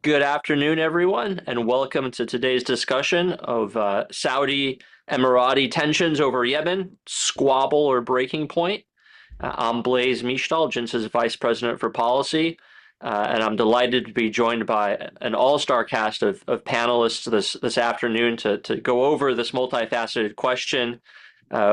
Good afternoon, everyone, and welcome to today's discussion of Saudi Emirati tensions over Yemen, squabble or breaking point. I'm Blaise Mishtal, Jinsa's Vice President for Policy, and I'm delighted to be joined by an all-star cast of panelists this afternoon to go over this multifaceted question.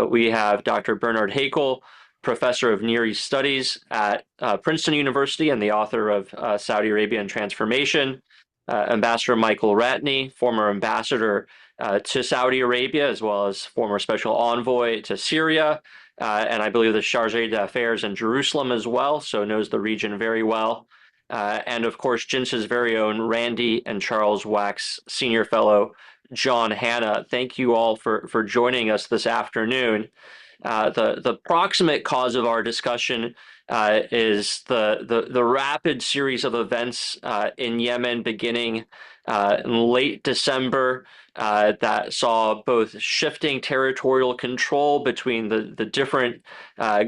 We have Dr. Bernard Hakel, Professor of Near East Studies at Princeton University and the author of Saudi Arabian Transformation. Ambassador Michael Ratney, former ambassador to Saudi Arabia, as well as former special envoy to Syria, and I believe the Charge d'Affaires in Jerusalem as well, so knows the region very well. And of course, Jinsa's very own Randy and Charles Wax Senior Fellow John Hanna. Thank you all for joining us this afternoon. The proximate cause of our discussion is the rapid series of events in Yemen beginning in late December that saw both shifting territorial control between the different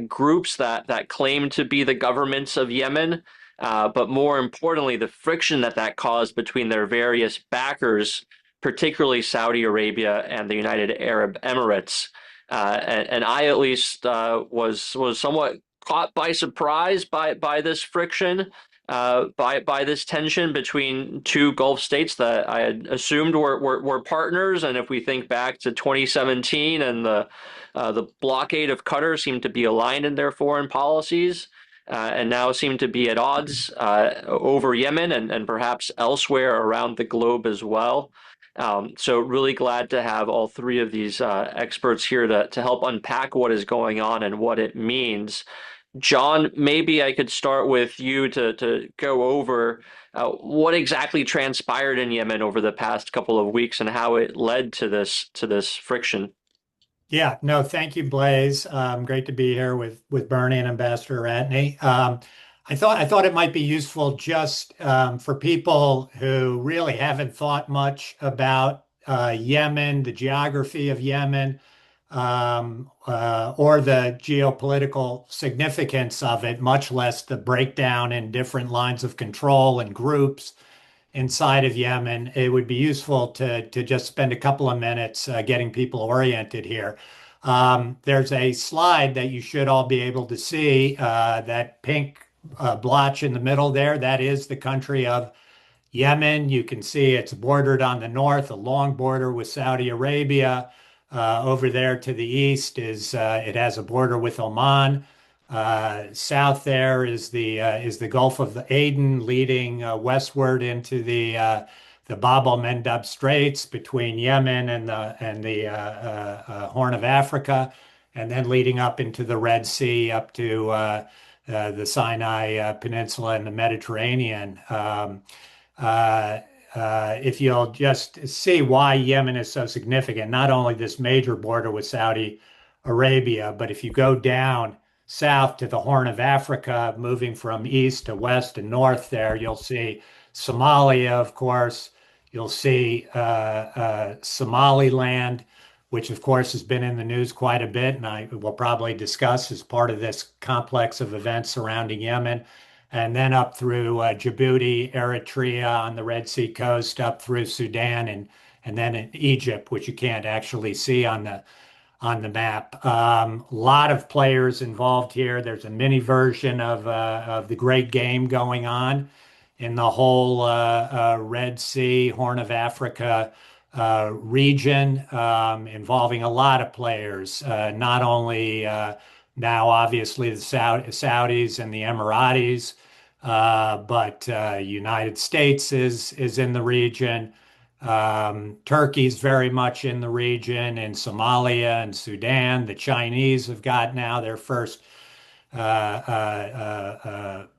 groups that claim to be the governments of Yemen, but more importantly, the friction that caused between their various backers, particularly Saudi Arabia and the United Arab Emirates. And I at least was somewhat caught by surprise by this friction, by this tension between two Gulf states that I had assumed were partners. And if we think back to 2017 and the blockade of Qatar seemed to be aligned in their foreign policies. And now seem to be at odds over Yemen and perhaps elsewhere around the globe as well. So really glad to have all three of these experts here to help unpack what is going on and what it means. John, maybe I could start with you to go over what exactly transpired in Yemen over the past couple of weeks and how it led to this friction. Yeah, no, thank you, Blaise. Great to be here with Bernie and Ambassador Ratney. I thought it might be useful just for people who really haven't thought much about Yemen, the geography of Yemen, or the geopolitical significance of it, much less the breakdown in different lines of control and groups inside of Yemen. It would be useful to just spend a couple of minutes getting people oriented here. There's a slide that you should all be able to see, that pink blotch in the middle there. That is the country of Yemen. You can see it's bordered on the north, a long border with Saudi Arabia. Over there to the east is it has a border with Oman. South there is the Gulf of Aden, leading westward into the Bab el-Mandeb Straits between Yemen and the Horn of Africa, and then leading up into the Red Sea, up to the Sinai Peninsula and the Mediterranean. If you'll just see why Yemen is so significant, not only this major border with Saudi Arabia, but if you go down south to the Horn of Africa, moving from east to west and north there, you'll see Somalia, of course. You'll see Somaliland, which of course has been in the news quite a bit, and I will probably discuss as part of this complex of events surrounding Yemen. And then up through Djibouti, Eritrea on the Red Sea coast, up through Sudan, and then in Egypt, which you can't actually see on the map. A lot of players involved here. There's a mini version of the Great Game going on in the whole Red Sea, Horn of Africa region, involving a lot of players, not only now, obviously, the Saudis and the Emiratis, but United States is in the region. Turkey's very much in the region, in Somalia and Sudan. The Chinese have got now their first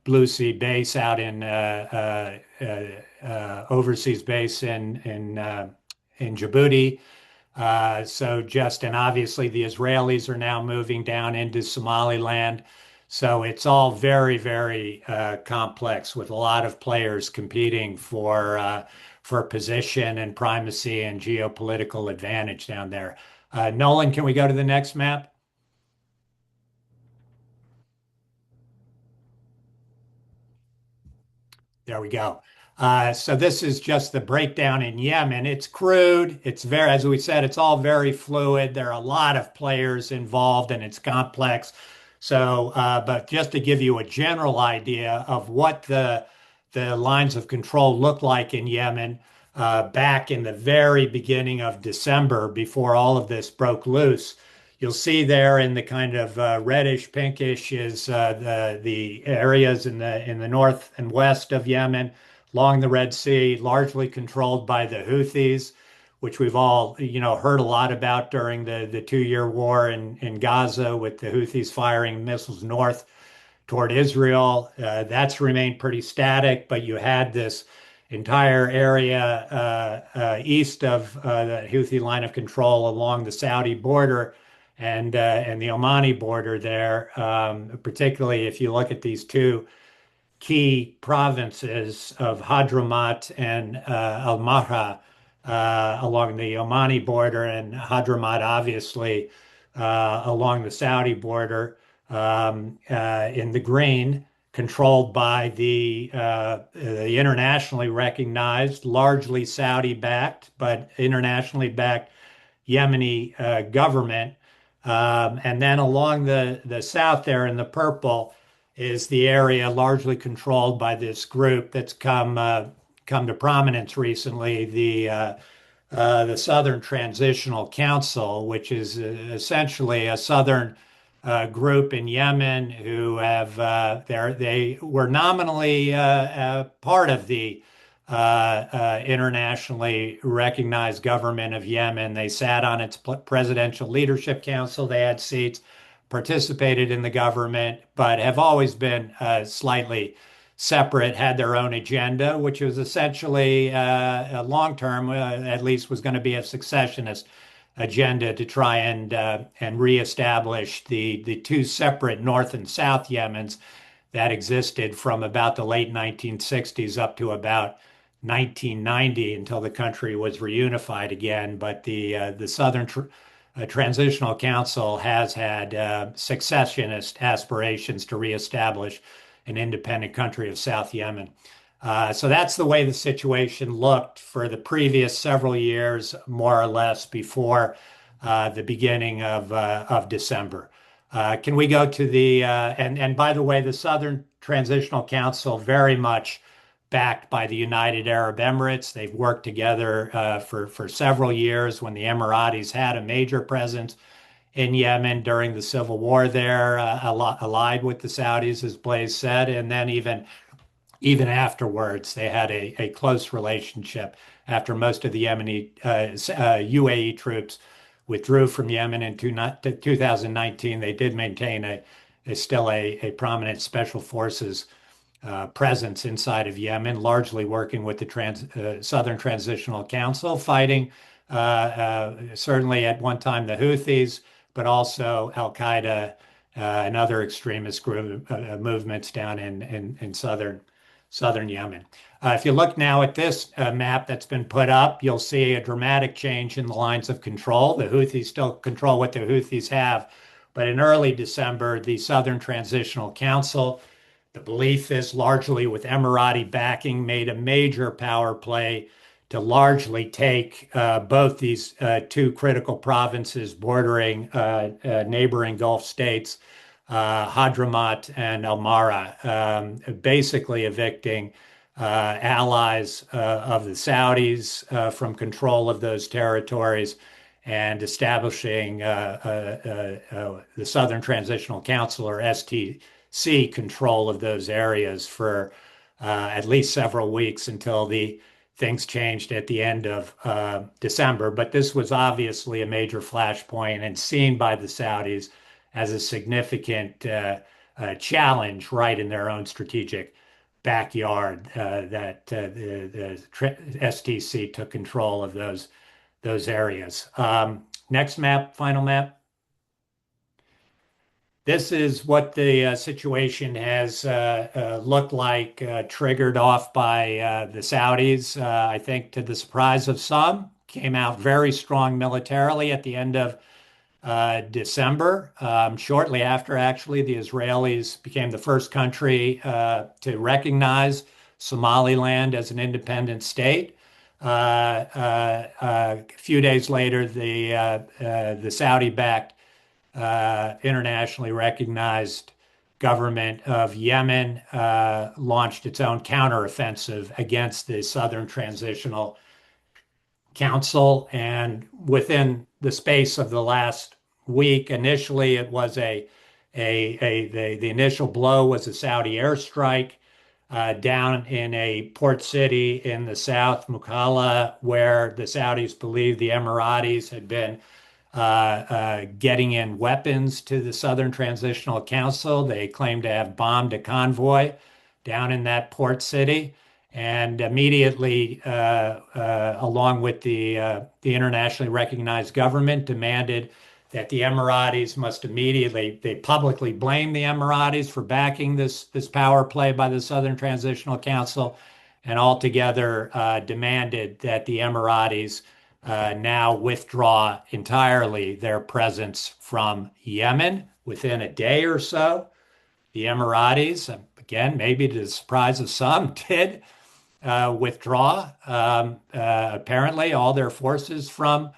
blue sea base out in overseas base in Djibouti. And obviously the Israelis are now moving down into Somaliland. So it's all very, very complex with a lot of players competing for position and primacy and geopolitical advantage down there. Nolan, can we go to the next map? There we go. So this is just the breakdown in Yemen. It's crude. It's very, as we said, it's all very fluid. There are a lot of players involved and it's complex. So, but just to give you a general idea of what the lines of control look like in Yemen, back in the very beginning of December, before all of this broke loose, you'll see there in the kind of reddish pinkish is the areas in the north and west of Yemen along the Red Sea, largely controlled by the Houthis, which we've all heard a lot about during the 2 year war in Gaza with the Houthis firing missiles north toward Israel. That's remained pretty static, but you had this entire area east of the Houthi line of control along the Saudi border and the Omani border there. Particularly if you look at these two key provinces of Hadramaut and Al Mahra along the Omani border, and Hadramaut obviously along the Saudi border in the green, controlled by the internationally recognized, largely Saudi-backed, but internationally backed Yemeni government. And then along the south there in the purple is the area largely controlled by this group that's come to prominence recently, the Southern Transitional Council, which is essentially a southern group in Yemen who have they were nominally part of the internationally recognized government of Yemen. They sat on its presidential leadership council. They had seats, participated in the government, but have always been slightly separate, had their own agenda, which was essentially a long term, at least, was going to be a successionist agenda to try and reestablish the two separate North and South Yemens that existed from about the late 1960s up to about 1990 until the country was reunified again. But the Southern Transitional Council has had successionist aspirations to reestablish an independent country of South Yemen. So that's the way the situation looked for the previous several years, more or less, before the beginning of December. Can we go to and by the way, the Southern Transitional Council very much backed by the United Arab Emirates. They've worked together for several years when the Emiratis had a major presence in Yemen during the civil war there, allied with the Saudis, as Blaise said, and then even afterwards, they had a close relationship after most of the Yemeni UAE troops withdrew from Yemen in 2019. They did maintain still a prominent special forces presence inside of Yemen, largely working with the Southern Transitional Council, fighting certainly at one time the Houthis, but also Al Qaeda and other extremist movements down in southern Yemen. If you look now at this map that's been put up, you'll see a dramatic change in the lines of control. The Houthis still control what the Houthis have, but in early December, the Southern Transitional Council, the belief is largely with Emirati backing, made a major power play to largely take both these two critical provinces bordering neighboring Gulf states, Hadramaut and Al Mahra, basically evicting allies of the Saudis from control of those territories and establishing the Southern Transitional Council, or STC, control of those areas for at least several weeks until the things changed at the end of December. But this was obviously a major flashpoint and seen by the Saudis as a significant challenge right in their own strategic backyard, that the STC took control of those areas. Next map, final map. This is what the situation has looked like, triggered off by the Saudis. I think to the surprise of some, came out very strong militarily at the end of December. Shortly after, actually, the Israelis became the first country to recognize Somaliland as an independent state. A few days later, the Saudi-backed internationally recognized government of Yemen launched its own counteroffensive against the Southern Transitional Council. And within the space of the last week, initially it was the initial blow was a Saudi airstrike down in a port city in the south, Mukalla, where the Saudis believed the Emiratis had been getting in weapons to the Southern Transitional Council. They claimed to have bombed a convoy down in that port city, and immediately, along with the internationally recognized government, demanded that the Emiratis must immediately. They publicly blamed the Emiratis for backing this power play by the Southern Transitional Council, and altogether demanded that the Emiratis now withdraw entirely their presence from Yemen within a day or so. The Emiratis, again, maybe to the surprise of some, did withdraw apparently all their forces from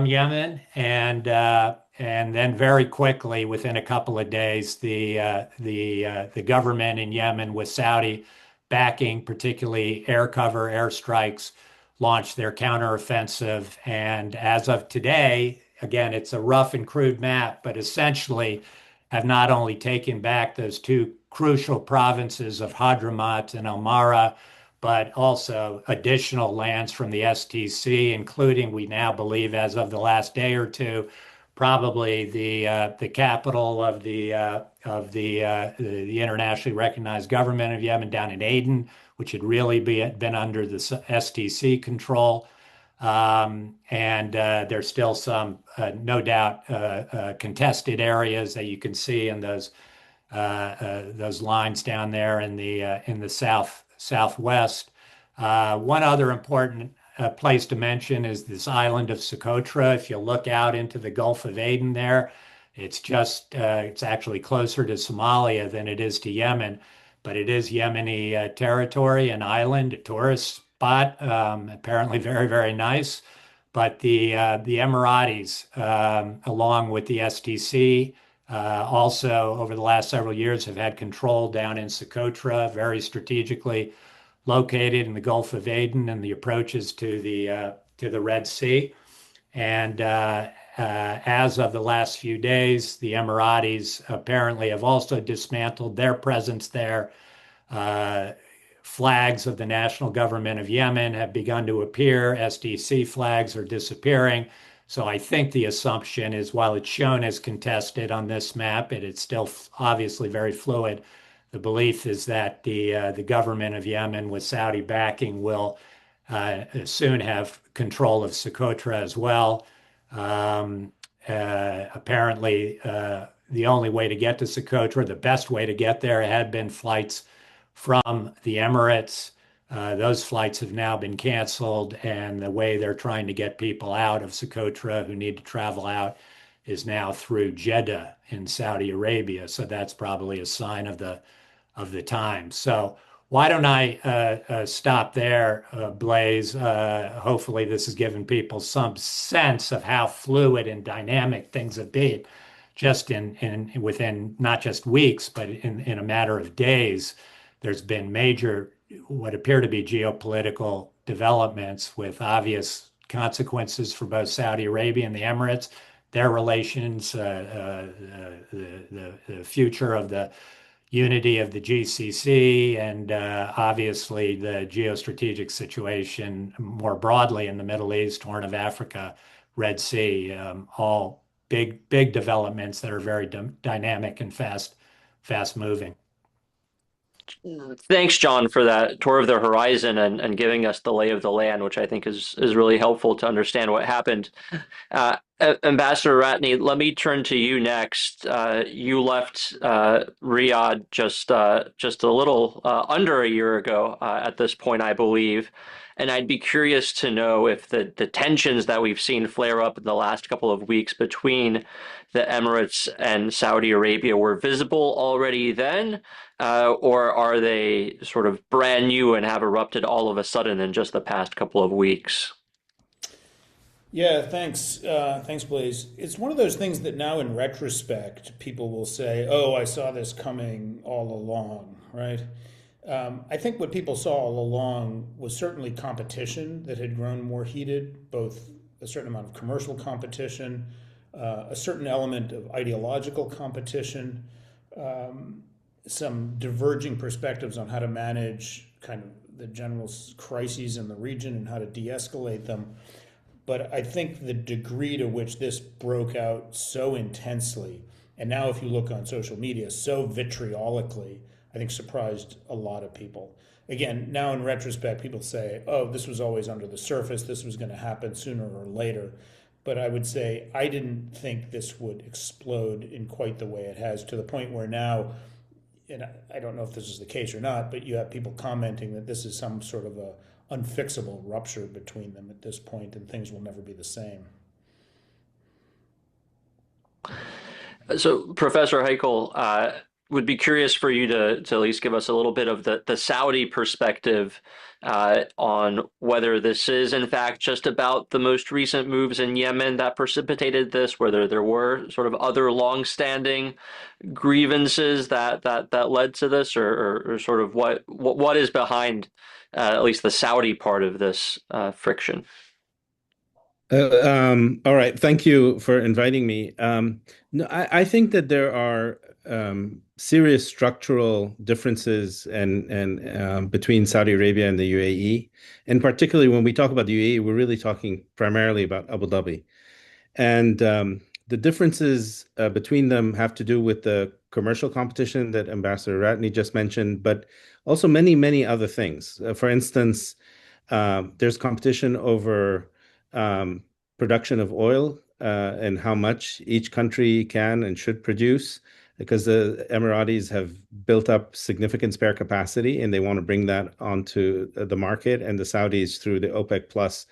Yemen, and then very quickly, within a couple of days, the government in Yemen with Saudi backing, particularly air cover, airstrikes, launched their counteroffensive. And as of today, again, it's a rough and crude map, but essentially have not only taken back those two crucial provinces of Hadramaut and Al-Mara, but also additional lands from the STC, including, we now believe, as of the last day or two, probably the capital of the internationally recognized government of Yemen down in Aden, which had really been under the STC control. And there's still some, no doubt, contested areas that you can see in those lines down there in the southwest. One other important place to mention is this island of Socotra. If you look out into the Gulf of Aden there, it's actually closer to Somalia than it is to Yemen, but it is Yemeni territory, an island, a tourist spot, apparently very, very nice. But the Emiratis, along with the STC, also over the last several years have had control down in Socotra, very strategically located in the Gulf of Aden and the approaches to the Red Sea. And as of the last few days, the Emiratis apparently have also dismantled their presence there. Flags of the national government of Yemen have begun to appear. SDC flags are disappearing. So I think the assumption is, while it's shown as contested on this map, it's still obviously very fluid. The belief is that the government of Yemen, with Saudi backing, will soon have control of Socotra as well. Apparently, the only way to get to Socotra, the best way to get there, had been flights from the Emirates. Those flights have now been canceled, and the way they're trying to get people out of Socotra who need to travel out is now through Jeddah in Saudi Arabia. So that's probably a sign of the time. So why don't I stop there, Blaze? Hopefully this has given people some sense of how fluid and dynamic things have been just within not just weeks, but in a matter of days. There's been major, what appear to be geopolitical developments with obvious consequences for both Saudi Arabia and the Emirates, their relations, the future of the unity of the GCC, and obviously the geostrategic situation more broadly in the Middle East, Horn of Africa, Red Sea, all big developments that are very dynamic and fast moving. Thanks, John, for that tour of the horizon and giving us the lay of the land, which I think is really helpful to understand what happened. Ambassador Ratney, let me turn to you next. You left Riyadh just a little under a year ago at this point, I believe, and I'd be curious to know if the tensions that we've seen flare up in the last couple of weeks between the Emirates and Saudi Arabia were visible already then, or are they sort of brand new and have erupted all of a sudden in just the past couple of weeks? Yeah, thanks. Thanks, Blaze. It's one of those things that now, in retrospect, people will say, "Oh, I saw this coming all along," right? I think what people saw all along was certainly competition that had grown more heated, both a certain amount of commercial competition, a certain element of ideological competition, some diverging perspectives on how to manage kind of the general crises in the region and how to de-escalate them. But I think the degree to which this broke out so intensely, and now if you look on social media, so vitriolically, I think surprised a lot of people. Again, now in retrospect, people say, oh, this was always under the surface, this was going to happen sooner or later. But I would say I didn't think this would explode in quite the way it has, to the point where now, and I don't know if this is the case or not, but you have people commenting that this is some sort of a unfixable rupture between them at this point, and things will never be the same. So, Professor Heichel, would be curious for you to at least give us a little bit of the Saudi perspective on whether this is, in fact, just about the most recent moves in Yemen that precipitated this, whether there were sort of other long-standing grievances that led to this, or sort of what is behind at least the Saudi part of this friction. All right. Thank you for inviting me. No, I think that there are serious structural differences and between Saudi Arabia and the UAE. And particularly when we talk about the UAE, we're really talking primarily about Abu Dhabi. And the differences between them have to do with the commercial competition that Ambassador Ratney just mentioned, but also many, many other things. For instance, there's competition over production of oil and how much each country can and should produce, because the Emiratis have built up significant spare capacity and they want to bring that onto the market. And the Saudis, through the OPEC Plus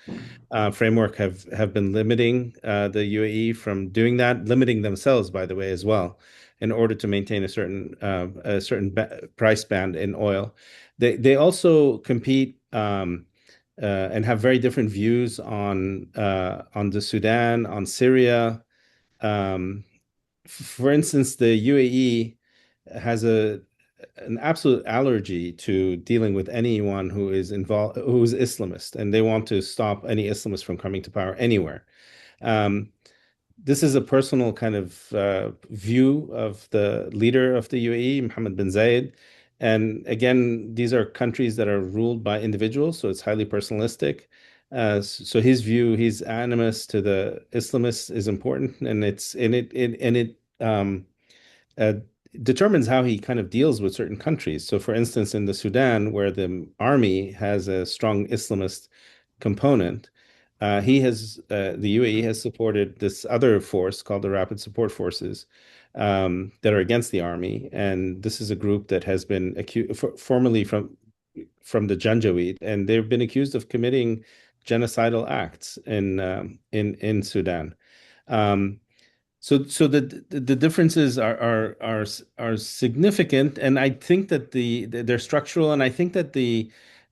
framework, have been limiting the UAE from doing that, limiting themselves, by the way, as well, in order to maintain a certain price band in oil. They also compete and have very different views on the Sudan, on Syria. For instance, the UAE has an absolute allergy to dealing with anyone who is involved, who is Islamist, and they want to stop any Islamists from coming to power anywhere. Um, this is a personal kind of view of the leader of the UAE, Mohammed bin Zayed. And again, these are countries that are ruled by individuals, so it's highly personalistic. So his view, his animus to the Islamists is important, and it uh, determines how he kind of deals with certain countries. So, for instance, in the Sudan, where the army has a strong Islamist component, the UAE has supported this other force called the Rapid Support Forces that are against the army, and this is a group that has been accused formerly from the Janjaweed, and they've been accused of committing genocidal acts in Sudan. Um, so the differences are significant, and I think that they're structural, and I think that the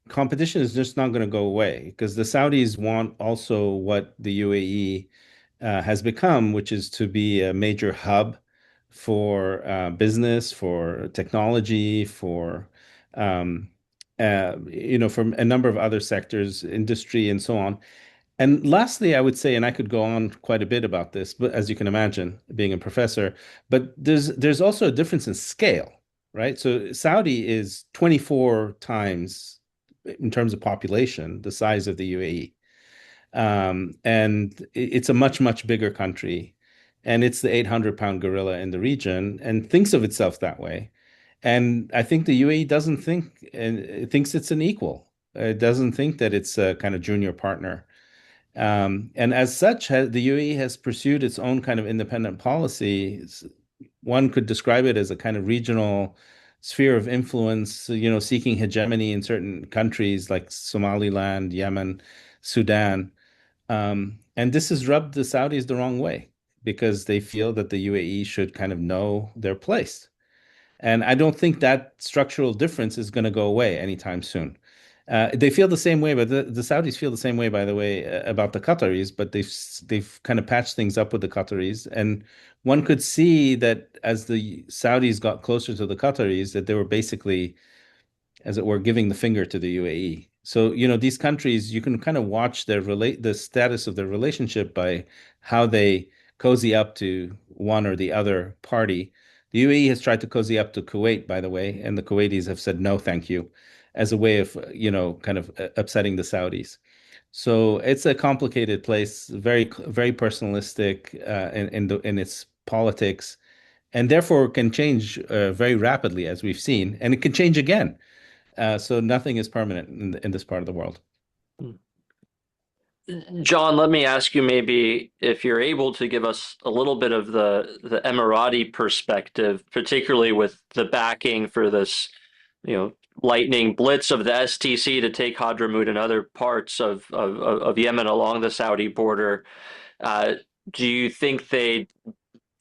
competition is just not going to go away because the Saudis want also what the UAE has become, which is to be a major hub for business, for technology, um, for a number of other sectors, industry, and so on. And lastly, I would say, and I could go on quite a bit about this, but as you can imagine, being a professor, but there's also a difference in scale, right? So Saudi is 24 times in terms of population the size of the UAE. And it's a much, much bigger country. And it's the 800-pound gorilla in the region and thinks of itself that way. And I think the UAE doesn't think, and it thinks it's an equal. It doesn't think that it's a kind of junior partner. And as such, the UAE has pursued its own kind of independent policy. One could describe it as a kind of regional sphere of influence, seeking hegemony in certain countries like Somaliland, Yemen, Sudan. And this has rubbed the Saudis the wrong way because they feel that the UAE should kind of know their place. And I don't think that structural difference is going to go away anytime soon. They feel the same way, but the Saudis feel the same way, by the way, about the Qataris. But they've kind of patched things up with the Qataris, and one could see that as the Saudis got closer to the Qataris, that they were basically, as it were, giving the finger to the UAE. So, these countries, you can kind of watch the status of their relationship by how they cozy up to one or the other party. The UAE has tried to cozy up to Kuwait, by the way, and the Kuwaitis have said no, thank you, as a way of, kind of upsetting the Saudis. So it's a complicated place, very, very personalistic in its politics, and therefore can change very rapidly, as we've seen, and it can change again. So nothing is permanent in this part of the world. John, let me ask you maybe if you're able to give us a little bit of the Emirati perspective, particularly with the backing for this, lightning blitz of the STC to take Hadramaut and other parts of Yemen along the Saudi border. Do you think they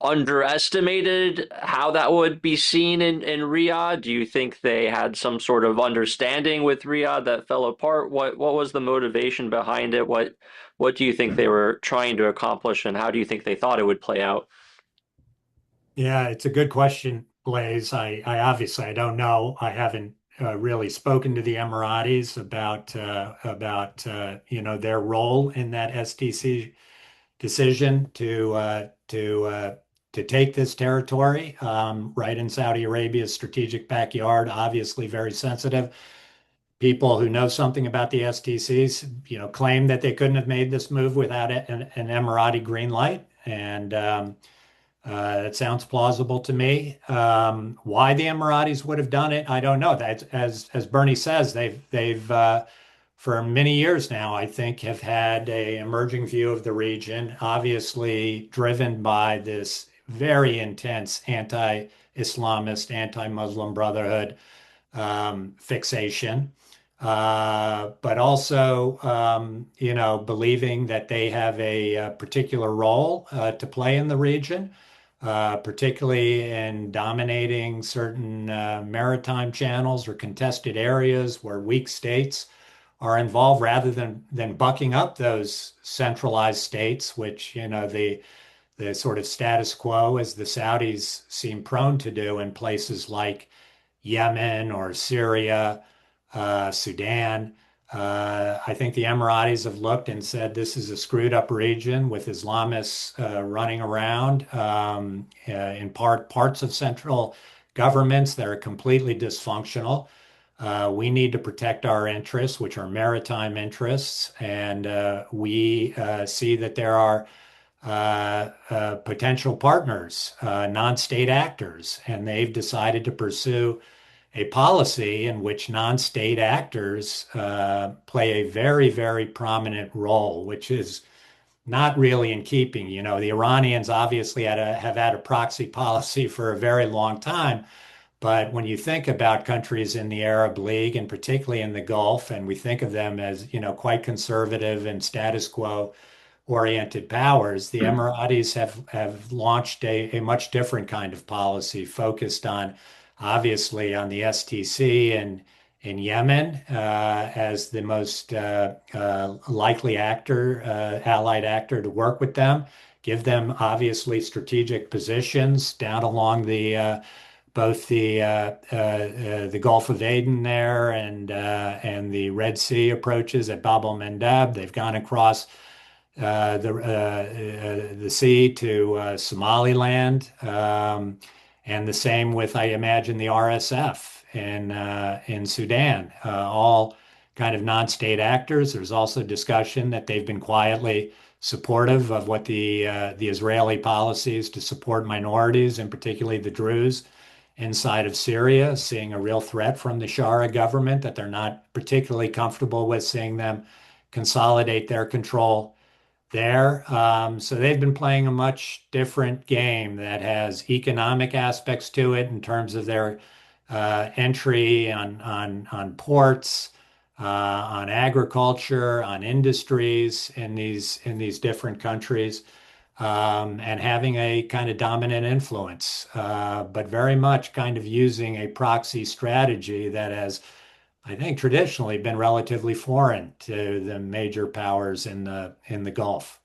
underestimated how that would be seen in Riyadh? Do you think they had some sort of understanding with Riyadh that fell apart? What was the motivation behind it? What do you think they were trying to accomplish, and how do you think they thought it would play out? Yeah, it's a good question, Blaze. I obviously I don't know. I haven't really spoken to the Emiratis about their role in that STC decision to take this territory right in Saudi Arabia's strategic backyard. Obviously, very sensitive. People who know something about the STCs, claim that they couldn't have made this move without an Emirati green light, and it sounds plausible to me. Why the Emiratis would have done it, I don't know. That, as Bernie says, they've for many years now, I think, have had a emerging view of the region, obviously driven by this very intense anti-Islamist, anti-Muslim Brotherhood fixation. But also, believing that they have a particular role to play in the region, particularly in dominating certain maritime channels or contested areas where weak states are involved, rather than bucking up those centralized states, which the sort of status quo, as the Saudis seem prone to do in places like Yemen or Syria, Sudan. I think the Emiratis have looked and said this is a screwed up region with Islamists running around in parts of central governments that are completely dysfunctional. We need to protect our interests, which are maritime interests, and we see that there are potential partners, non-state actors, and they've decided to pursue a policy in which non-state actors play a very, very prominent role, which is not really in keeping. The Iranians obviously have had a proxy policy for a very long time. But when you think about countries in the Arab League, and particularly in the Gulf, and we think of them as, quite conservative and status quo oriented powers, the Emiratis have launched a much different kind of policy focused on, obviously, on the STC and in Yemen as the most likely allied actor to work with them, give them obviously strategic positions down along both the Gulf of Aden there and the Red Sea approaches at Bab el-Mandeb. They've gone across the sea to Somaliland, and the same with, I imagine, the RSF in Sudan. All kind of non-state actors. There's also discussion that they've been quietly supportive of what the Israeli policies to support minorities, and particularly the Druze inside of Syria, seeing a real threat from the Shara government that they're not particularly comfortable with, seeing them consolidate their control there. So they've been playing a much different game that has economic aspects to it in terms of their entry on ports, on agriculture, on industries in these different countries, and having a kind of dominant influence, but very much kind of using a proxy strategy that has, I think, traditionally been relatively foreign to the major powers in the Gulf.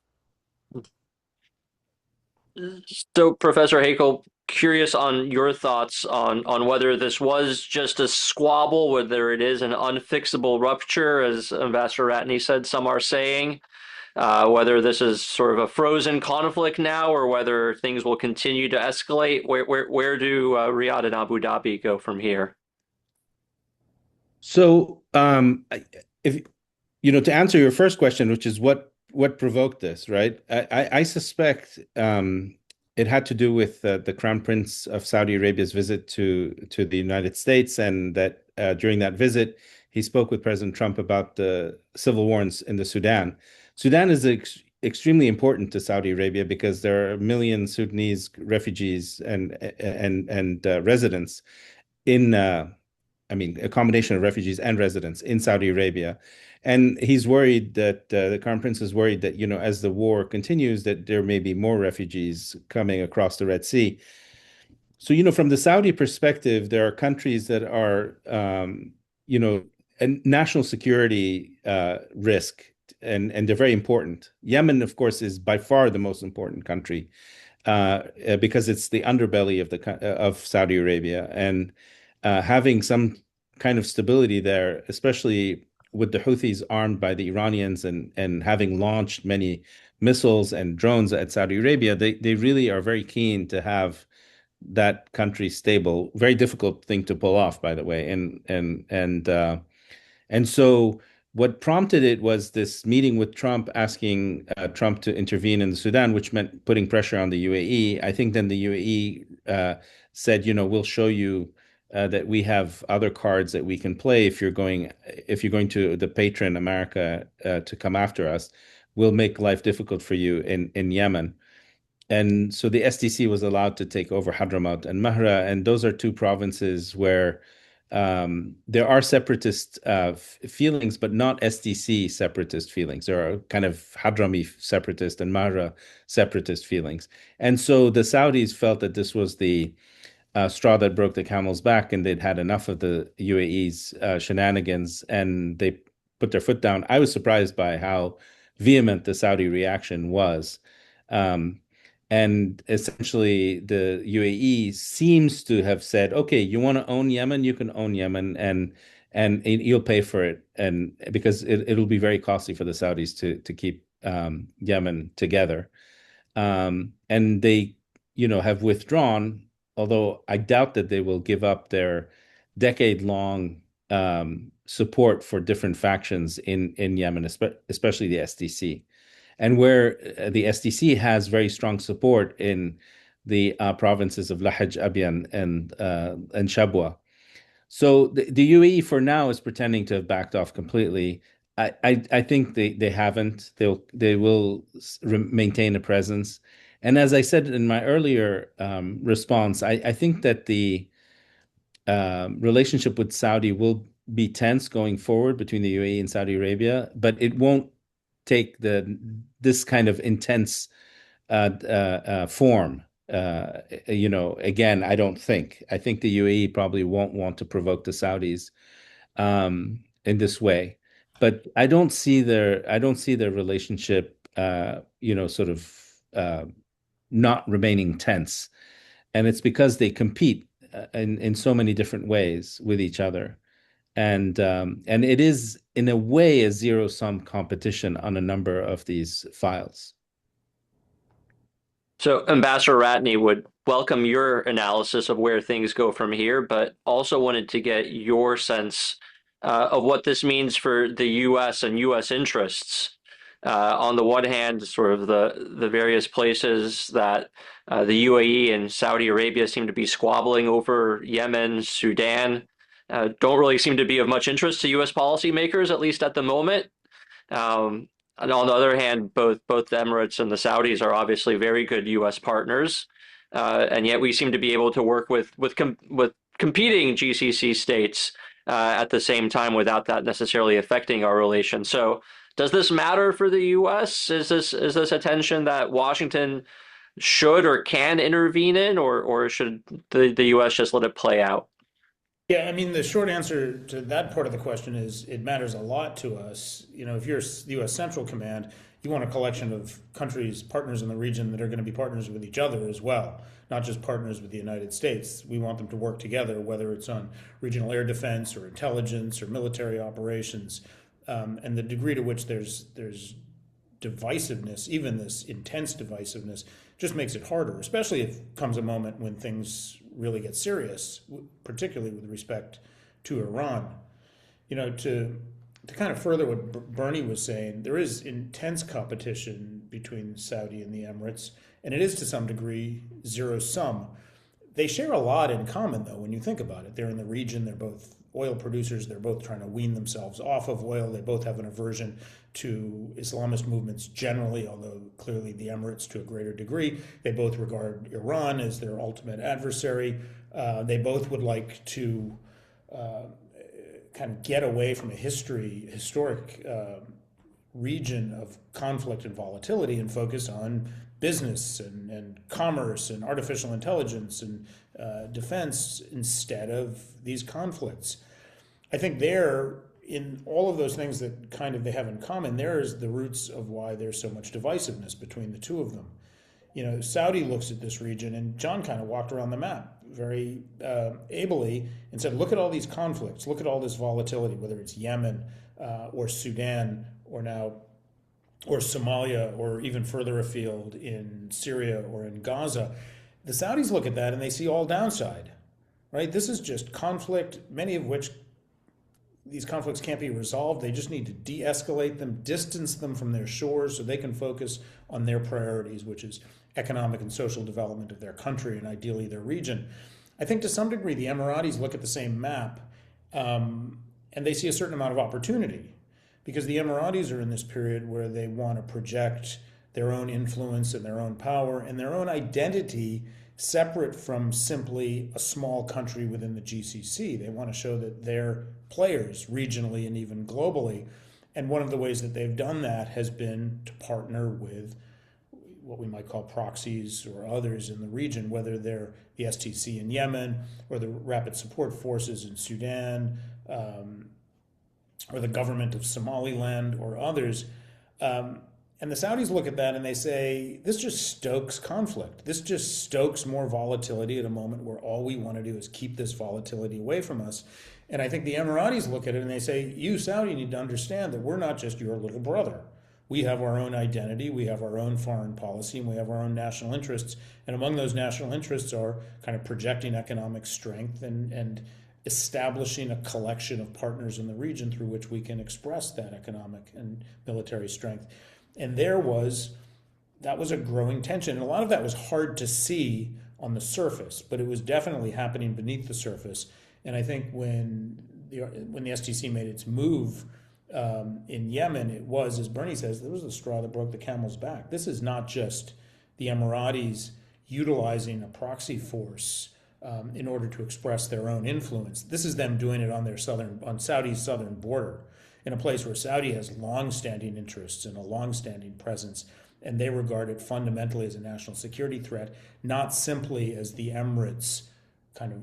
So, Professor Hakel, curious on your thoughts on whether this was just a squabble, whether it is an unfixable rupture, as Ambassador Ratney said, some are saying, whether this is sort of a frozen conflict now, or whether things will continue to escalate. Where do Riyadh and Abu Dhabi go from here? So, if to answer your first question, which is what provoked this, right? I suspect it had to do with the Crown Prince of Saudi Arabia's visit to the United States, and that during that visit, he spoke with President Trump about the civil war in the Sudan. Sudan is extremely important to Saudi Arabia because there are a million Sudanese refugees and residents in I mean, a combination of refugees and residents in Saudi Arabia. And he's worried that the Crown Prince is worried that, as the war continues, that there may be more refugees coming across the Red Sea. So, from the Saudi perspective, there are countries that are, a national security risk, and they're very important. Yemen, of course, is by far the most important country because it's the underbelly of Saudi Arabia, and having some kind of stability there, especially with the Houthis armed by the Iranians and having launched many missiles and drones at Saudi Arabia, they really are very keen to have that country stable. Very difficult thing to pull off, by the way. And so what prompted it was this meeting with Trump, asking Trump to intervene in the Sudan, which meant putting pressure on the UAE. I think then the UAE said, we'll show you that we have other cards that we can play if you're going to the patron America to come after us. We'll make life difficult for you in Yemen. And so the SDC was allowed to take over Hadramaut and Mahra, and those are two provinces where there are separatist feelings, but not SDC separatist feelings. There are kind of Hadrami separatist and Mahra separatist feelings. And so the Saudis felt that this was the straw that broke the camel's back, and they'd had enough of the UAE's shenanigans, and they put their foot down. I was surprised by how vehement the Saudi reaction was. And essentially, the UAE seems to have said, "Okay, you want to own Yemen? You can own Yemen, and you'll pay for it, and because it'll be very costly for the Saudis to keep Yemen together." And they, have withdrawn. Although I doubt that they will give up their decade-long support for different factions in Yemen, especially the SDC. And where the SDC has very strong support in the provinces of Lahej, Abiyan, and Shabwa. So the UAE for now is pretending to have backed off completely. I think they haven't. They will maintain a presence. And as I said in my earlier response, I think that the relationship with Saudi will be tense going forward between the UAE and Saudi Arabia, but it won't take this kind of intense form. Again, I don't think. I think the UAE probably won't want to provoke the Saudis in this way, but I don't see their relationship, sort of not remaining tense, and it's because they compete in so many different ways with each other, and it is in a way a zero-sum competition on a number of these files. So, Ambassador Ratney, would welcome your analysis of where things go from here, but also wanted to get your sense of what this means for the U.S. and U.S. interests. On the one hand, sort of the various places that the UAE and Saudi Arabia seem to be squabbling over, Yemen, Sudan, don't really seem to be of much interest to U.S. policymakers, at least at the moment. And on the other hand, both the Emirates and the Saudis are obviously very good U.S. partners, and yet we seem to be able to work with competing GCC states at the same time without that necessarily affecting our relations. So, does this matter for the U.S.? Is this a tension that Washington should or can intervene in, or should the U.S. just let it play out? Yeah, I mean, the short answer to that part of the question is it matters a lot to us. You know, if you're the U.S. Central Command, you want a collection of countries, partners in the region that are going to be partners with each other as well, not just partners with the United States. We want them to work together, whether it's on regional air defense or intelligence or military operations. And the degree to which there's divisiveness, even this intense divisiveness, just makes it harder, especially if comes a moment when things really get serious, particularly with respect to Iran. You know, to kind of further what Bernie was saying, there is intense competition between Saudi and the Emirates, and it is to some degree zero sum. They share a lot in common, though, when you think about it. They're in the region, they're both oil producers, they're both trying to wean themselves off of oil, they both have an aversion to Islamist movements generally, although clearly the Emirates to a greater degree. They both regard Iran as their ultimate adversary. They both would like to kind of get away from a historic region of conflict and volatility and focus on business and commerce and artificial intelligence and defense instead of these conflicts. I think there, in all of those things that kind of they have in common, there is the roots of why there's so much divisiveness between the two of them. You know, Saudi looks at this region, and John kind of walked around the map very ably and said, look at all these conflicts, look at all this volatility, whether it's Yemen or Sudan or now or Somalia or even further afield in Syria or in Gaza. The Saudis look at that and they see all downside, right? This is just conflict, many of which these conflicts can't be resolved. They just need to de-escalate them, distance them from their shores so they can focus on their priorities, which is economic and social development of their country and ideally their region. I think to some degree the Emiratis look at the same map and they see a certain amount of opportunity because the Emiratis are in this period where they want to project their own influence and their own power and their own identity separate from simply a small country within the GCC. They want to show that they're players regionally and even globally. And one of the ways that they've done that has been to partner with what we might call proxies or others in the region, whether they're the STC in Yemen or the Rapid Support Forces in Sudan or the government of Somaliland or others. And the Saudis look at that and they say, this just stokes conflict. This just stokes more volatility at a moment where all we want to do is keep this volatility away from us. And I think the Emiratis look at it and they say, you, Saudi, need to understand that we're not just your little brother. We have our own identity, we have our own foreign policy, and we have our own national interests. And among those national interests are kind of projecting economic strength and establishing a collection of partners in the region through which we can express that economic and military strength. And that was a growing tension. And a lot of that was hard to see on the surface, but it was definitely happening beneath the surface. And I think when the STC made its move in Yemen, it was, as Bernie says, there was the straw that broke the camel's back. This is not just the Emiratis utilizing a proxy force in order to express their own influence. This is them doing it on Saudi's southern border, in a place where Saudi has long-standing interests and a long-standing presence, and they regard it fundamentally as a national security threat, not simply as the Emirates kind of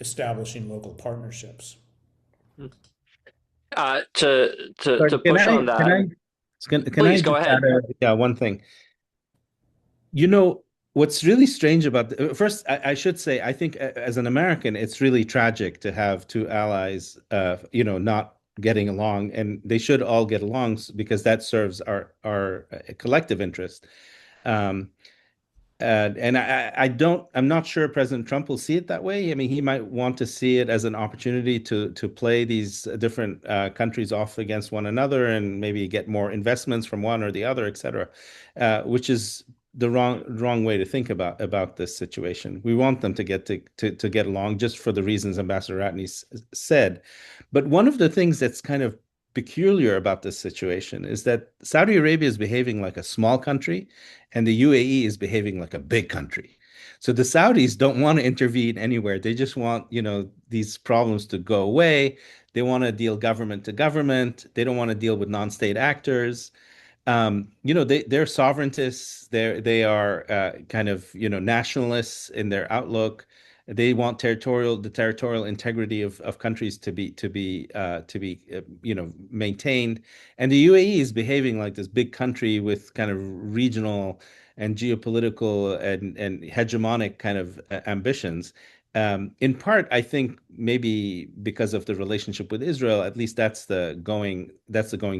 establishing local partnerships. To push on that, please go ahead. Yeah, one thing. You know, what's really strange about first, I should say, I think as an American, it's really tragic to have two allies, not getting along, and they should all get along because that serves our collective interest. And I'm not sure President Trump will see it that way. I mean, he might want to see it as an opportunity to play these different countries off against one another and maybe get more investments from one or the other, et cetera, which is the wrong way to think about this situation. We want them to get along just for the reasons Ambassador Ratney said. But one of the things that's kind of peculiar about this situation is that Saudi Arabia is behaving like a small country and the UAE is behaving like a big country. So the Saudis don't want to intervene anywhere. They just want, these problems to go away. They want to deal government to government. They don't want to deal with non-state actors. They're sovereigntists. They are kind of, nationalists in their outlook. They want the territorial integrity of countries to be maintained. And the UAE is behaving like this big country with kind of regional and geopolitical and hegemonic kind of ambitions. In part, I think maybe because of the relationship with Israel, at least that's the going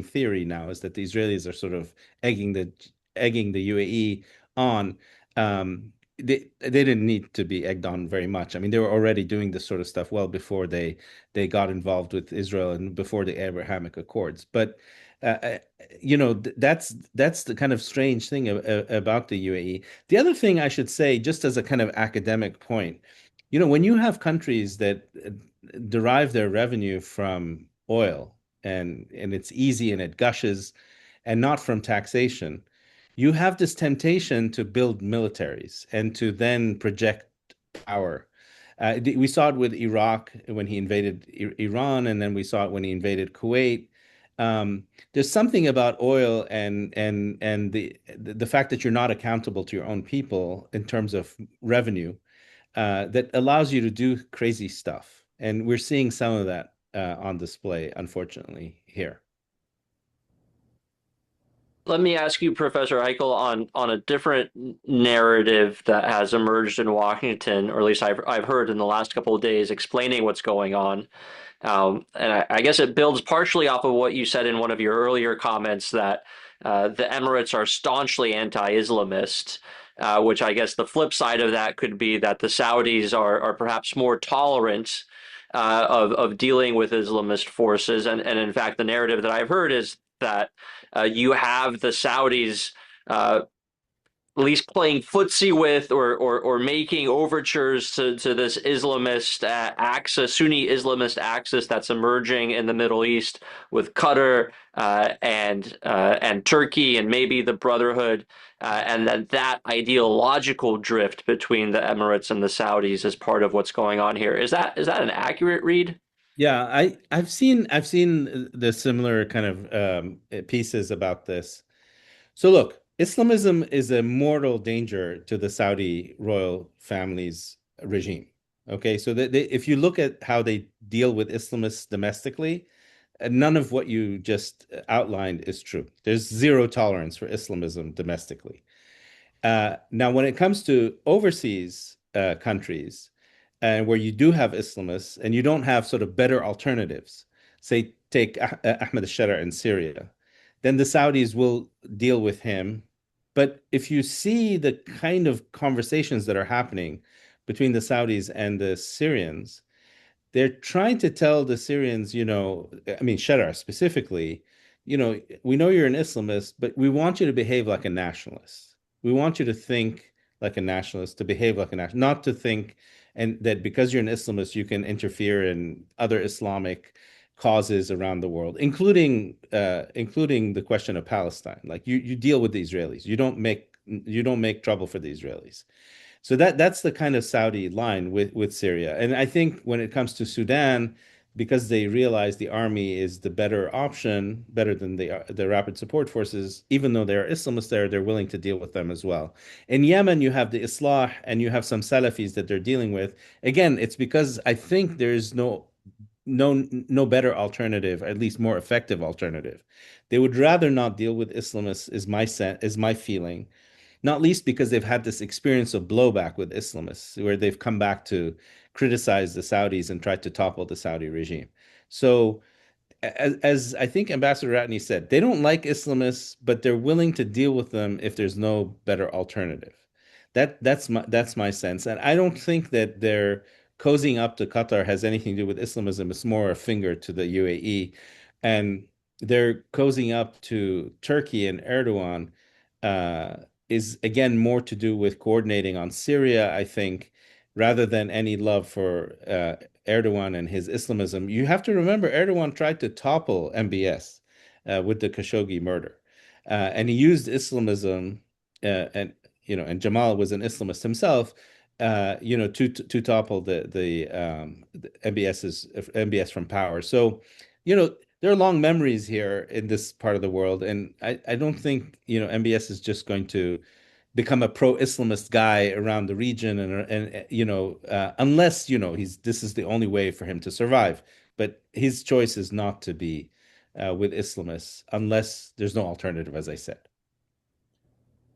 theory now, is that the Israelis are sort of egging the UAE on. They didn't need to be egged on very much. I mean, they were already doing this sort of stuff well before they got involved with Israel and before the Abrahamic Accords. But that's the kind of strange thing about the UAE. The other thing I should say, just as a kind of academic point, when you have countries that derive their revenue from oil and it's easy and it gushes and not from taxation, you have this temptation to build militaries and to then project power. We saw it with Iraq when he invaded Iran, and then we saw it when he invaded Kuwait. There's something about oil and the fact that you're not accountable to your own people in terms of revenue that allows you to do crazy stuff. And we're seeing some of that on display, unfortunately, here. Let me ask you, Professor Eichel, on a different narrative that has emerged in Washington, or at least I've heard in the last couple of days, explaining what's going on. And I guess it builds partially off of what you said in one of your earlier comments that the Emirates are staunchly anti-Islamist, which I guess the flip side of that could be that the Saudis are perhaps more tolerant of dealing with Islamist forces. And in fact, the narrative that I've heard is that you have the Saudis at least playing footsie with or making overtures to this Islamist axis, Sunni Islamist axis that's emerging in the Middle East with Qatar and Turkey and maybe the Brotherhood, and that ideological drift between the Emirates and the Saudis is part of what's going on here. Is that an accurate read? Yeah, I've seen the similar kind of pieces about this. So look, Islamism is a mortal danger to the Saudi royal family's regime. Okay, so if you look at how they deal with Islamists domestically, none of what you just outlined is true. There's zero tolerance for Islamism domestically. Now, when it comes to overseas countries, and where you do have Islamists and you don't have sort of better alternatives, say take Ahmed al-Sharaa in Syria, then the Saudis will deal with him. But if you see the kind of conversations that are happening between the Saudis and the Syrians, they're trying to tell the Syrians, I mean, Sharaa specifically, we know you're an Islamist, but we want you to behave like a nationalist. We want you to think like a nationalist, to behave like a nationalist, not to think and that because you're an Islamist, you can interfere in other Islamic causes around the world, including the question of Palestine. Like you deal with the Israelis. You don't make trouble for the Israelis. So that's the kind of Saudi line with Syria. And I think when it comes to Sudan, because they realize the army is the better option, better than the rapid support forces, even though there are Islamists there, they're willing to deal with them as well. In Yemen, you have the Islah and you have some Salafis that they're dealing with. Again, it's because I think there's no better alternative, at least more effective alternative. They would rather not deal with Islamists, is my feeling, not least because they've had this experience of blowback with Islamists, where they've come back to criticize the Saudis and tried to topple the Saudi regime. So, as I think Ambassador Ratney said, they don't like Islamists, but they're willing to deal with them if there's no better alternative. That's my sense, and I don't think that they're cozying up to Qatar has anything to do with Islamism. It's more a finger to the UAE, and they're cozying up to Turkey and Erdogan. Is again more to do with coordinating on Syria, I think, rather than any love for Erdogan and his Islamism, you have to remember Erdogan tried to topple MBS with the Khashoggi murder, and he used Islamism, and and Jamal was an Islamist himself, to topple the MBS from power. So, there are long memories here in this part of the world, and I don't think MBS is just going to become a pro-Islamist guy around the region, and unless this is the only way for him to survive. But his choice is not to be with Islamists unless there's no alternative, as I said.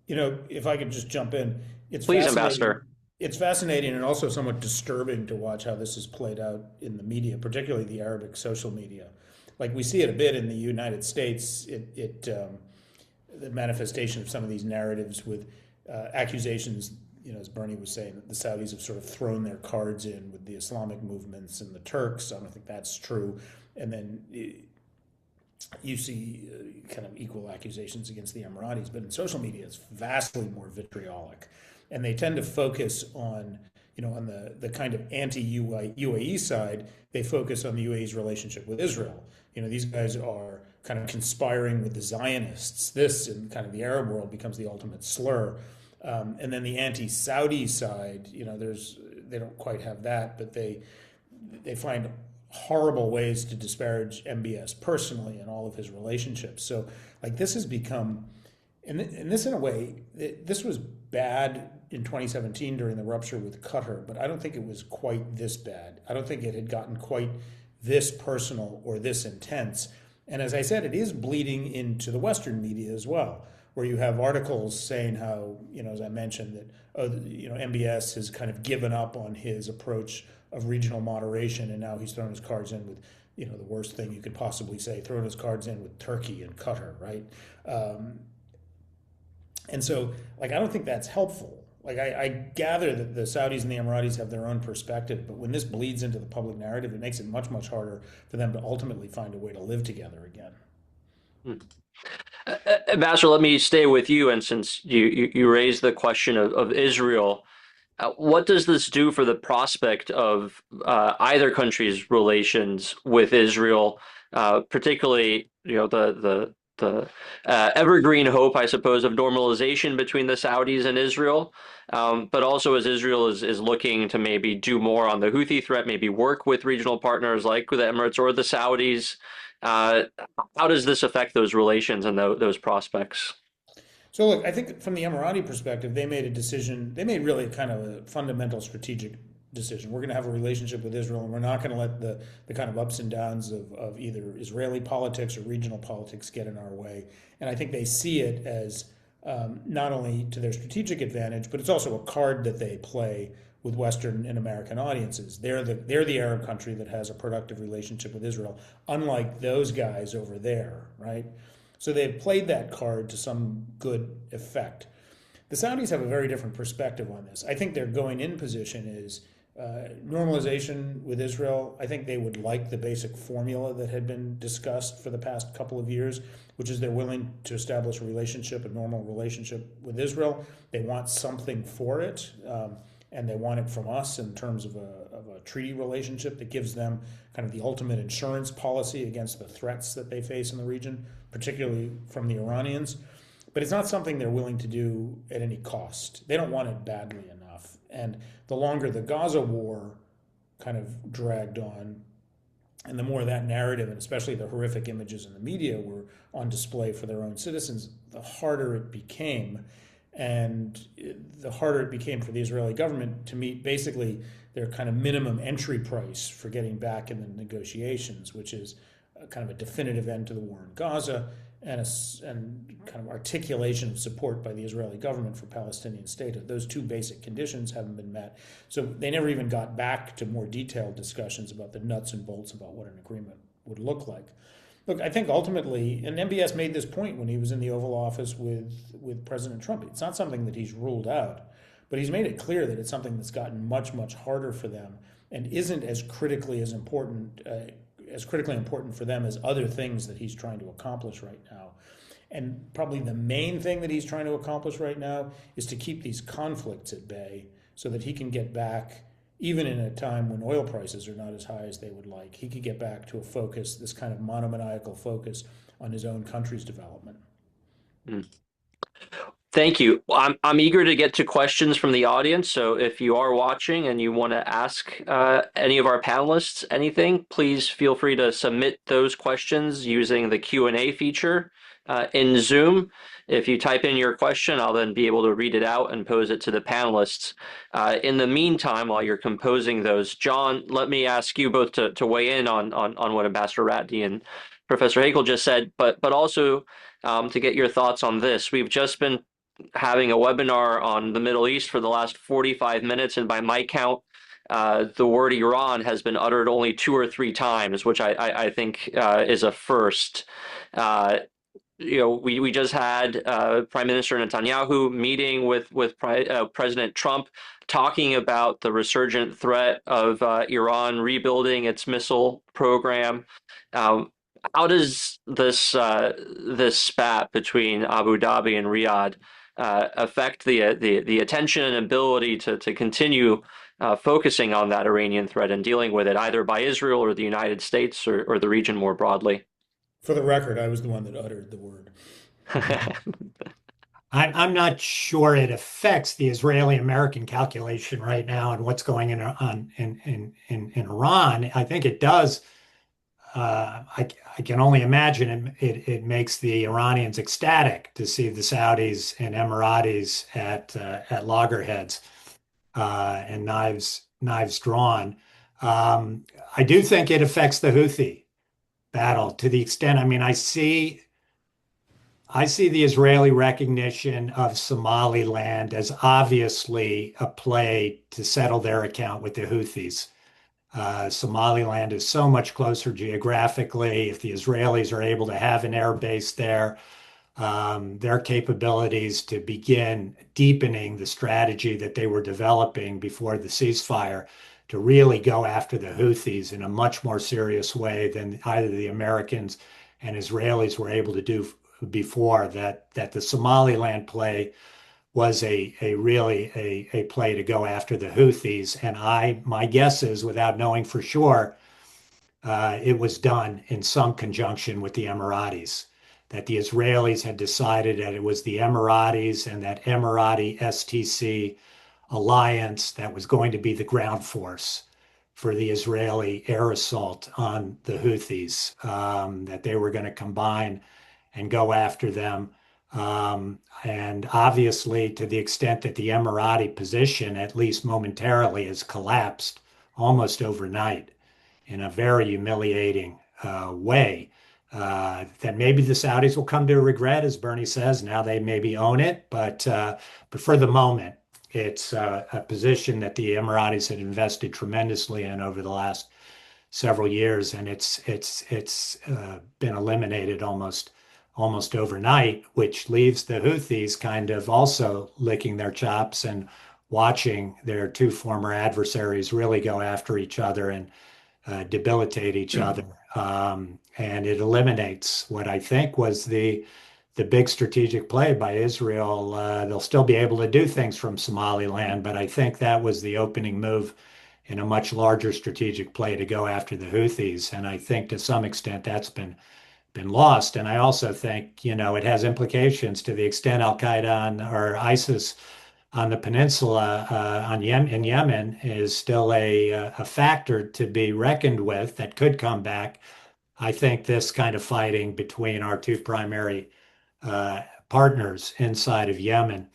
If I could just jump in, it's Please, fascinating. Ambassador. It's fascinating and also somewhat disturbing to watch how this is played out in the media, particularly the Arabic social media. Like we see it a bit in the United States. The manifestation of some of these narratives with accusations, as Bernie was saying, that the Saudis have sort of thrown their cards in with the Islamic movements and the Turks. I don't think that's true. And then you see kind of equal accusations against the Emiratis, but in social media, it's vastly more vitriolic, and they tend to focus on, on the kind of anti-UAE side. They focus on the UAE's relationship with Israel. These guys are kind of conspiring with the Zionists. This, in kind of the Arab world, becomes the ultimate slur. And then the anti-Saudi side, they don't quite have that, but they find horrible ways to disparage MBS personally and all of his relationships. So, like, this has become, and this in a way, this was bad in 2017 during the rupture with Qatar, but I don't think it was quite this bad. I don't think it had gotten quite this personal or this intense. And as I said, it is bleeding into the Western media as well, where you have articles saying how, as I mentioned, that MBS has kind of given up on his approach of regional moderation, and now he's thrown his cards in with, the worst thing you could possibly say, throwing his cards in with Turkey and Qatar, right? And so, like, I don't think that's helpful. Like, I gather that the Saudis and the Emiratis have their own perspective, but when this bleeds into the public narrative, it makes it much, much harder for them to ultimately find a way to live together again. Ambassador, let me stay with you. And since you raised the question of Israel, what does this do for the prospect of either country's relations with Israel, particularly the evergreen hope, I suppose, of normalization between the Saudis and Israel, but also as Israel is looking to maybe do more on the Houthi threat, maybe work with regional partners like the Emirates or the Saudis. How does this affect those relations and those prospects? So look, I think from the Emirati perspective, they made a decision. They made really kind of a fundamental strategic decision. We're going to have a relationship with Israel, and we're not going to let the kind of ups and downs of either Israeli politics or regional politics get in our way. And I think they see it as not only to their strategic advantage, but it's also a card that they play with Western and American audiences. They're the Arab country that has a productive relationship with Israel, unlike those guys over there, right? So they've played that card to some good effect. The Saudis have a very different perspective on this. I think their going in position is normalization with Israel. I think they would like the basic formula that had been discussed for the past couple of years, which is they're willing to establish a normal relationship with Israel. They want something for it, and they want it from us in terms of a treaty relationship that gives them kind of the ultimate insurance policy against the threats that they face in the region, particularly from the Iranians. But it's not something they're willing to do at any cost. They don't want it badly enough. And the longer the Gaza war kind of dragged on, and the more that narrative, and especially the horrific images in the media, were on display for their own citizens, the harder it became. And the harder it became for the Israeli government to meet basically their kind of minimum entry price for getting back in the negotiations, which is kind of a definitive end to the war in Gaza and kind of articulation of support by the Israeli government for Palestinian statehood. Those two basic conditions haven't been met. So they never even got back to more detailed discussions about the nuts and bolts about what an agreement would look like. Look, I think ultimately, and MBS made this point when he was in the Oval Office with President Trump, it's not something that he's ruled out, but he's made it clear that it's something that's gotten much, much harder for them and isn't as critically important for them as other things that he's trying to accomplish right now. And probably the main thing that he's trying to accomplish right now is to keep these conflicts at bay so that he can get back even in a time when oil prices are not as high as they would like. He could get back to a focus, this kind of monomaniacal focus on his own country's development. Mm. Thank you. I'm eager to get to questions from the audience. So if you are watching and you want to ask any of our panelists anything, please feel free to submit those questions using the Q&A feature in Zoom. If you type in your question, I'll then be able to read it out and pose it to the panelists. In the meantime, while you're composing those, John, let me ask you both to weigh in on what Ambassador Ratney and Professor Hakel just said, but also to get your thoughts on this. We've just been having a webinar on the Middle East for the last 45 minutes, and by my count, the word Iran has been uttered only 2 or 3 times, which I think is a first. We just had Prime Minister Netanyahu meeting with President Trump, talking about the resurgent threat of Iran rebuilding its missile program. How does this spat between Abu Dhabi and Riyadh affect the attention and ability to continue focusing on that Iranian threat and dealing with it, either by Israel or the United States or the region more broadly? For the record, I was the one that uttered the word. I'm not sure it affects the Israeli-American calculation right now and what's going in Iran. I think it does. I can only imagine it makes the Iranians ecstatic to see the Saudis and Emiratis at loggerheads and knives drawn. I do think it affects the Houthi battle to the extent. I mean, I see the Israeli recognition of Somaliland as obviously a play to settle their account with the Houthis. Somaliland is so much closer geographically. If the Israelis are able to have an air base there, their capabilities to begin deepening the strategy that they were developing before the ceasefire to really go after the Houthis in a much more serious way than either the Americans and Israelis were able to do before, that the Somaliland play was really a play to go after the Houthis. And my guess is, without knowing for sure, it was done in some conjunction with the Emiratis, that the Israelis had decided that it was the Emiratis and that Emirati STC alliance that was going to be the ground force for the Israeli air assault on the Houthis, that they were going to combine and go after them. And obviously, to the extent that the Emirati position, at least momentarily, has collapsed almost overnight in a very humiliating way, that maybe the Saudis will come to regret, as Bernie says. Now they maybe own it, but for the moment, it's a position that the Emiratis had invested tremendously in over the last several years, and it's been eliminated almost overnight, which leaves the Houthis kind of also licking their chops and watching their two former adversaries really go after each other and debilitate each other. And it eliminates what I think was the big strategic play by Israel. They'll still be able to do things from Somaliland, but I think that was the opening move in a much larger strategic play to go after the Houthis. And I think to some extent that's been lost. And I also think, it has implications to the extent Al-Qaeda or ISIS on the peninsula in Yemen is still a factor to be reckoned with that could come back. I think this kind of fighting between our two primary partners inside of Yemen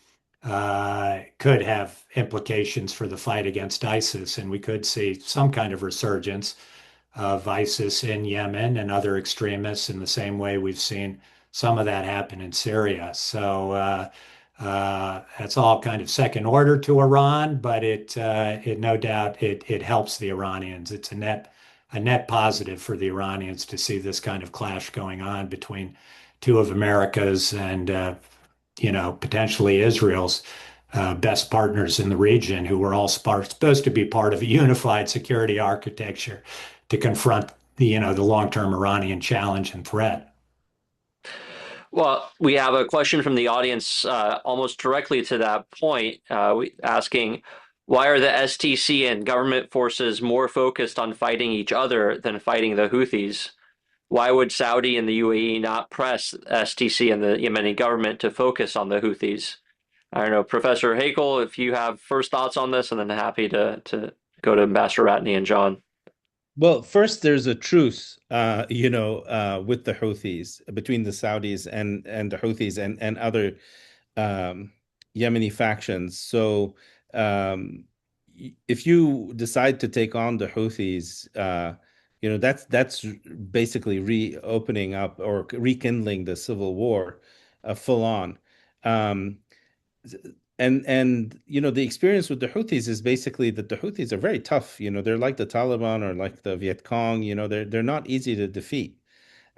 could have implications for the fight against ISIS, and we could see some kind of resurgence of ISIS in Yemen and other extremists in the same way we've seen some of that happen in Syria. So that's all kind of second order to Iran, but it no doubt it helps the Iranians. It's a net positive for the Iranians to see this kind of clash going on between two of America's and potentially Israel's best partners in the region, who were all supposed to be part of a unified security architecture to confront the long-term Iranian challenge and threat. Well, we have a question from the audience almost directly to that point, asking, Why are the STC and government forces more focused on fighting each other than fighting the Houthis? Why would Saudi and the UAE not press STC and the Yemeni government to focus on the Houthis? I don't know, Professor Hakel, if you have first thoughts on this, and then happy to go to Ambassador Ratney and John. Well, first there's a truce, with the Houthis, between the Saudis and the Houthis and other um, Yemeni factions. So if you decide to take on the Houthis, that's basically reopening up or rekindling the civil war, full on. Um, and the experience with the Houthis is basically that the Houthis are very tough. They're like the Taliban or like the Viet Cong. They're not easy to defeat.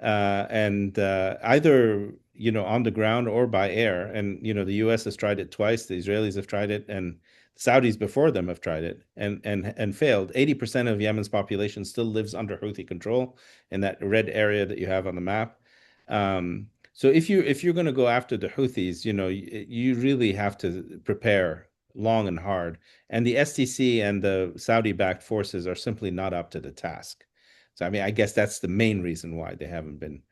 And either on the ground or by air. And the U.S. has tried it twice. The Israelis have tried it, and the Saudis before them have tried it and failed. 80% of Yemen's population still lives under Houthi control in that red area that you have on the map. So if you're going to go after the Houthis, you really have to prepare long and hard. And the STC and the Saudi-backed forces are simply not up to the task. So I mean, I guess that's the main reason why they haven't been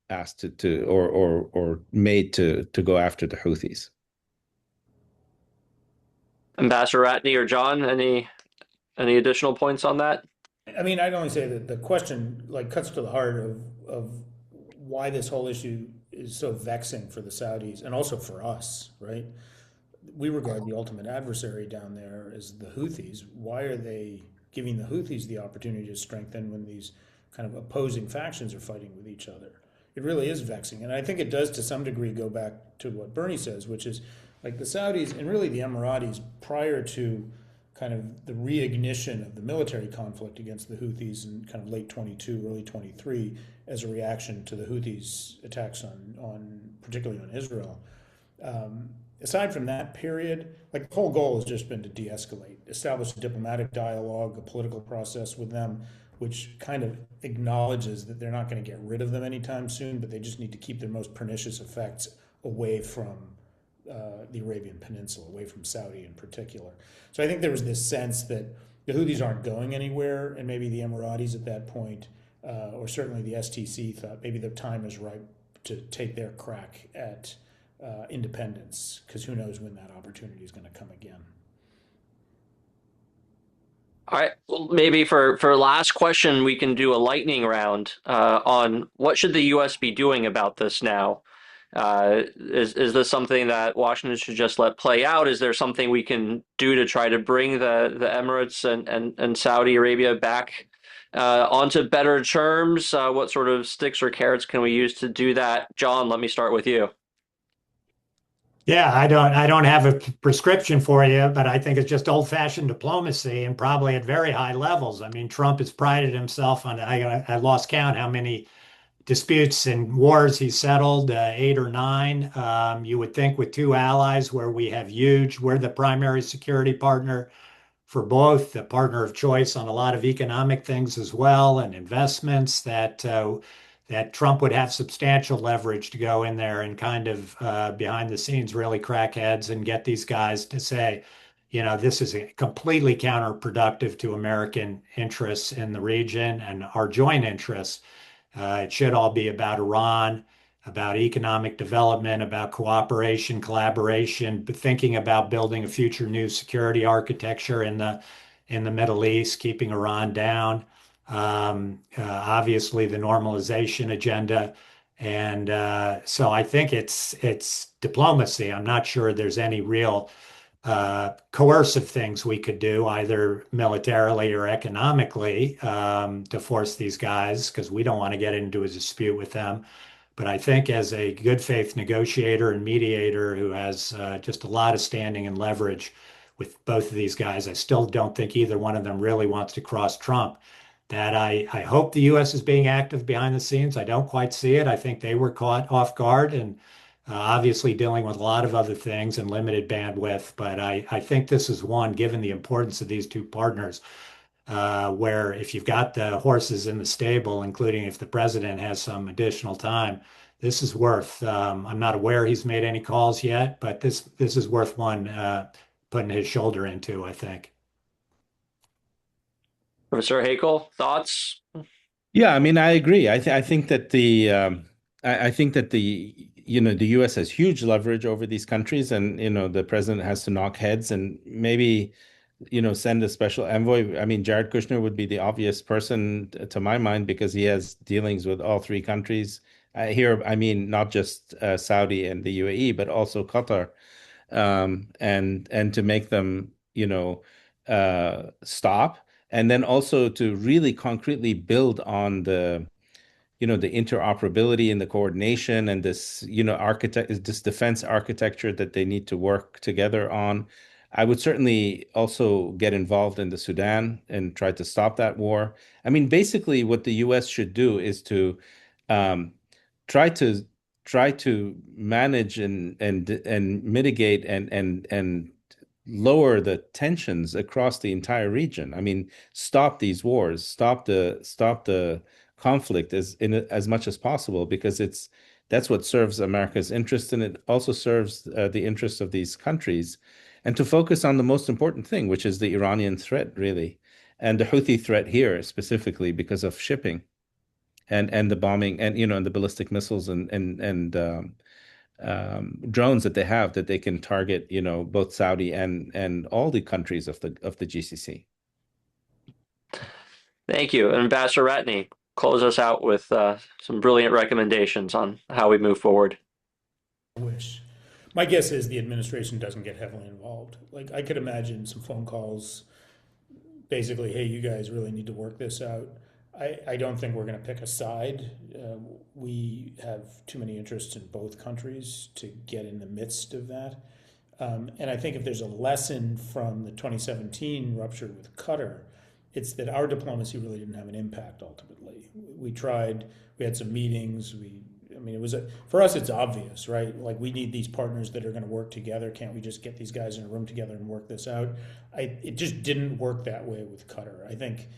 asked to or made to go after the Houthis. Ambassador Ratney or John, any additional points on that? I mean, I'd only say that the question like cuts to the heart of why this whole issue is so vexing for the Saudis and also for us, right? We regard the ultimate adversary down there as the Houthis. Why are they giving the Houthis the opportunity to strengthen when these kind of opposing factions are fighting with each other? It really is vexing. And I think it does to some degree go back to what Bernie says, which is like the Saudis and really the Emiratis prior to kind of the reignition of the military conflict against the Houthis in kind of late 22, early 23, as a reaction to the Houthis' attacks on particularly on Israel. Aside from that period, like the whole goal has just been to de-escalate, establish a diplomatic dialogue, a political process with them, which kind of acknowledges that they're not going to get rid of them anytime soon, but they just need to keep their most pernicious effects away from the Arabian Peninsula, away from Saudi in particular. So I think there was this sense that the Houthis aren't going anywhere, and maybe the Emiratis at that point, or certainly the STC, thought maybe the time is ripe to take their crack at independence, because who knows when that opportunity is going to come again. All right, well, maybe for last question, we can do a lightning round on what should the U.S. be doing about this now? Is this something that Washington should just let play out? Is there something we can do to try to bring the Emirates and Saudi Arabia back onto better terms? What sort of sticks or carrots can we use to do that? John, let me start with you. Yeah, I don't have a prescription for you, but I think it's just old-fashioned diplomacy and probably at very high levels. I mean, Trump has prided himself on, I lost count how many disputes and wars he settled, 8 or 9. You would think with two allies where we're the primary security partner for both, the partner of choice on a lot of economic things as well, and investments that Trump would have substantial leverage to go in there and kind of behind the scenes really crack heads and get these guys to say, this is completely counterproductive to American interests in the region and our joint interests. It should all be about Iran, about economic development, about cooperation, collaboration, but thinking about building a future new security architecture in the Middle East, keeping Iran down. Obviously, the normalization agenda, and so I think it's diplomacy. I'm not sure there's any real coercive things we could do, either militarily or economically, to force these guys, because we don't want to get into a dispute with them. But I think as a good faith negotiator and mediator who has just a lot of standing and leverage with both of these guys, I still don't think either one of them really wants to cross Trump. That I hope the U.S. is being active behind the scenes. I don't quite see it. I think they were caught off guard and obviously dealing with a lot of other things and limited bandwidth. But I think this is one, given the importance of these two partners, where if you've got the horses in the stable, including if the president has some additional time, this is worth. I'm not aware he's made any calls yet, but this is worth one putting his shoulder into, I think. Professor Haeckel, thoughts? Yeah, I mean, I agree. I think that I think that the U.S. has huge leverage over these countries, and the president has to knock heads and maybe send a special envoy. I mean, Jared Kushner would be the obvious person to my mind because he has dealings with all three countries. Here, I mean, not just Saudi and the UAE, but also Qatar, and to make them, stop, and then also to really concretely build on the interoperability and the coordination and this, this defense architecture that they need to work together on. I would certainly also get involved in the Sudan and try to stop that war. I mean, basically, what the U.S. should do is to um, try to try to manage and mitigate and lower the tensions across the entire region. I mean, stop these wars, stop the conflict as much as possible, because that's what serves America's interest, and it also serves the interests of these countries, and to focus on the most important thing, which is the Iranian threat, really, and the Houthi threat here specifically because of shipping and the bombing and the ballistic missiles and drones that they have that they can target both Saudi and all the countries of the GCC. Thank you. Ambassador Ratney, close us out with some brilliant recommendations on how we move forward. Wish. My guess is the administration doesn't get heavily involved. Like, I could imagine some phone calls, basically, hey, you guys really need to work this out. I don't think we're going to pick a side. We have too many interests in both countries to get in the midst of that. And I think if there's a lesson from the 2017 rupture with Qatar, it's that our diplomacy really didn't have an impact ultimately. We tried, we had some meetings, for us, it's obvious, right? Like, we need these partners that are going to work together. Can't we just get these guys in a room together and work this out? It just didn't work that way with Qatar. I think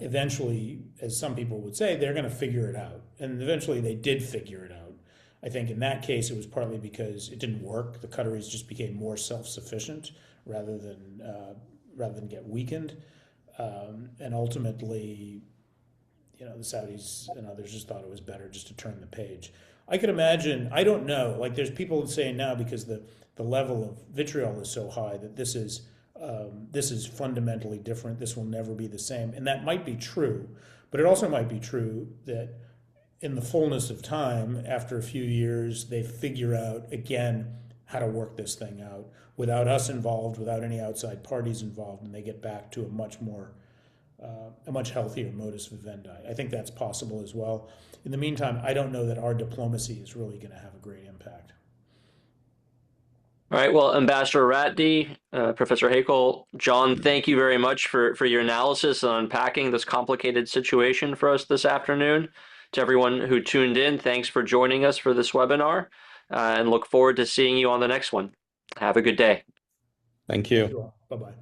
eventually, as some people would say, they're going to figure it out. And eventually they did figure it out. I think in that case, it was partly because it didn't work. The Qataris just became more self-sufficient rather than get weakened. And ultimately, the Saudis and others just thought it was better just to turn the page. I could imagine, I don't know, like, there's people saying now, because the level of vitriol is so high, that this is fundamentally different. This will never be the same. And that might be true, but it also might be true that in the fullness of time, after a few years, they figure out again how to work this thing out without us involved, without any outside parties involved, and they get back to a much healthier modus vivendi. I think that's possible as well. In the meantime, I don't know that our diplomacy is really going to have a great impact. All right. Well, Ambassador Ratney, Professor Haeckel, John, thank you very much for your analysis and unpacking this complicated situation for us this afternoon. To everyone who tuned in, thanks for joining us for this webinar, and look forward to seeing you on the next one. Have a good day. Thank you. Bye-bye.